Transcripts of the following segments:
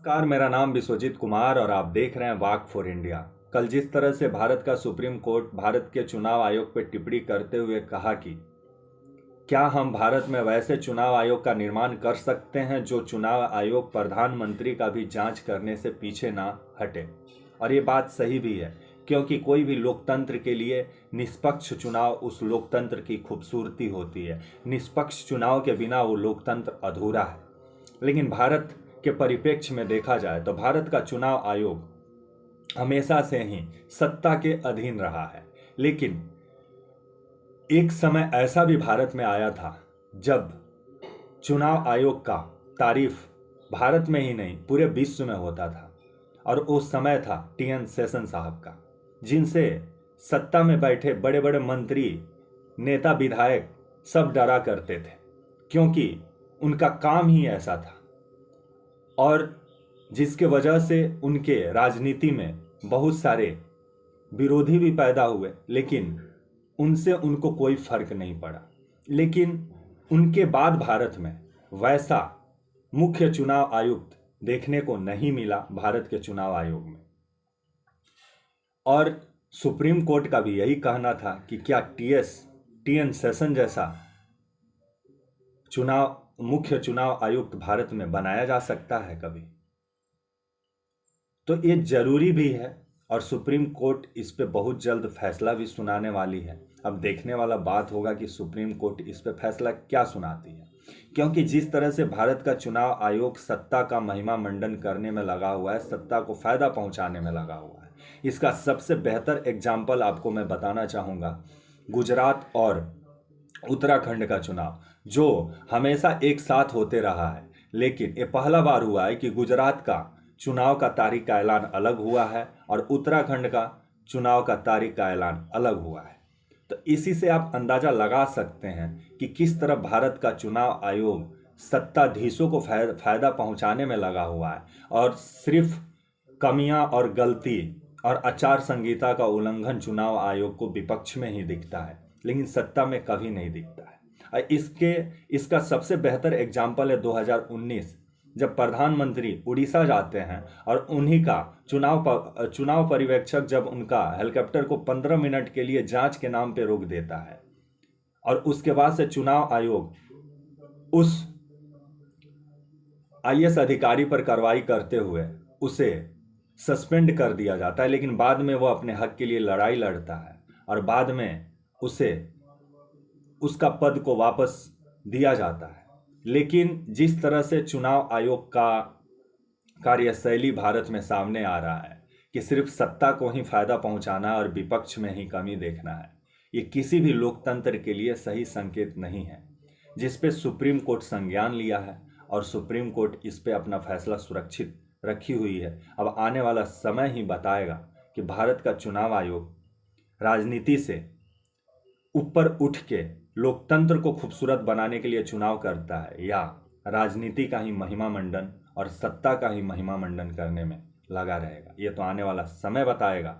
नमस्कार, मेरा नाम विश्वजीत कुमार और आप देख रहे हैं वाक फॉर इंडिया। कल जिस तरह से भारत का सुप्रीम कोर्ट भारत के चुनाव आयोग पर टिप्पणी करते हुए कहा कि क्या हम भारत में वैसे चुनाव आयोग का निर्माण कर सकते हैं जो चुनाव आयोग प्रधानमंत्री का भी जांच करने से पीछे ना हटे। और ये बात सही भी है, क्योंकि कोई भी लोकतंत्र के लिए निष्पक्ष चुनाव उस लोकतंत्र की खूबसूरती होती है। निष्पक्ष चुनाव के बिना वो लोकतंत्र अधूरा है। लेकिन भारत के परिप्रेक्ष्य में देखा जाए तो भारत का चुनाव आयोग हमेशा से ही सत्ता के अधीन रहा है। लेकिन एक समय ऐसा भी भारत में आया था जब चुनाव आयोग का तारीफ भारत में ही नहीं पूरे विश्व में होता था, और उस समय था टी.एन. शेषन साहब का, जिनसे सत्ता में बैठे बड़े बड़े मंत्री, नेता, विधायक सब डरा करते थे, क्योंकि उनका काम ही ऐसा था और जिसके वजह से उनके राजनीति में बहुत सारे विरोधी भी पैदा हुए, लेकिन उनसे उनको कोई फर्क नहीं पड़ा। लेकिन उनके बाद भारत में वैसा मुख्य चुनाव आयुक्त देखने को नहीं मिला भारत के चुनाव आयोग में। और सुप्रीम कोर्ट का भी यही कहना था कि क्या टी.एन. शेषन जैसा मुख्य चुनाव आयुक्त भारत में बनाया जा सकता है कभी। तो ये जरूरी भी है और सुप्रीम कोर्ट इस पे बहुत जल्द फैसला भी सुनाने वाली है। अब देखने वाला बात होगा कि सुप्रीम कोर्ट इस पे फैसला क्या सुनाती है, क्योंकि जिस तरह से भारत का चुनाव आयोग सत्ता का महिमा मंडन करने में लगा हुआ है, सत्ता को फायदा पहुंचाने में लगा हुआ है, इसका सबसे बेहतर एग्जाम्पल आपको मैं बताना चाहूँगा गुजरात और उत्तराखंड का चुनाव, जो हमेशा एक साथ होते रहा है। लेकिन ये पहला बार हुआ है कि गुजरात का चुनाव का तारीख का ऐलान अलग हुआ है और उत्तराखंड का चुनाव का तारीख का ऐलान अलग हुआ है। तो इसी से आप अंदाजा लगा सकते हैं कि किस तरह भारत का चुनाव आयोग सत्ताधीशों को फायदा पहुंचाने में लगा हुआ है और सिर्फ कमियां और गलती और आचार संहिता का उल्लंघन चुनाव आयोग को विपक्ष में ही दिखता है, लेकिन सत्ता में कभी नहीं दिखता है। इसका सबसे बेहतर एग्जाम्पल है 2019, जब प्रधानमंत्री उड़ीसा जाते हैं और उन्हीं का चुनाव पर्यवेक्षक जब उनका हेलीकॉप्टर को 15 मिनट के लिए जांच के नाम पे रोक देता है और उसके बाद से चुनाव आयोग उस आईएएस अधिकारी पर कार्रवाई करते हुए उसे सस्पेंड कर दिया जाता है। लेकिन बाद में वो अपने हक के लिए लड़ाई लड़ता है और बाद में उसे उसका पद को वापस दिया जाता है। लेकिन जिस तरह से चुनाव आयोग का कार्यशैली भारत में सामने आ रहा है कि सिर्फ सत्ता को ही फायदा पहुंचाना और विपक्ष में ही कमी देखना है, ये किसी भी लोकतंत्र के लिए सही संकेत नहीं है, जिस पे सुप्रीम कोर्ट संज्ञान लिया है और सुप्रीम कोर्ट इस पे अपना फैसला सुरक्षित रखी हुई है। अब आने वाला समय ही बताएगा कि भारत का चुनाव आयोग राजनीति से ऊपर उठ के लोकतंत्र को खूबसूरत बनाने के लिए चुनाव करता है या राजनीति का ही महिमा मंडन और सत्ता का ही महिमा मंडन करने में लगा रहेगा। ये तो आने वाला समय बताएगा।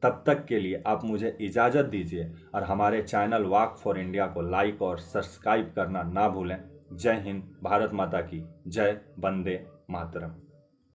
तब तक के लिए आप मुझे इजाज़त दीजिए और हमारे चैनल वॉक फॉर इंडिया को लाइक और सब्सक्राइब करना ना भूलें। जय हिंद, भारत माता की जय, वंदे मातरम।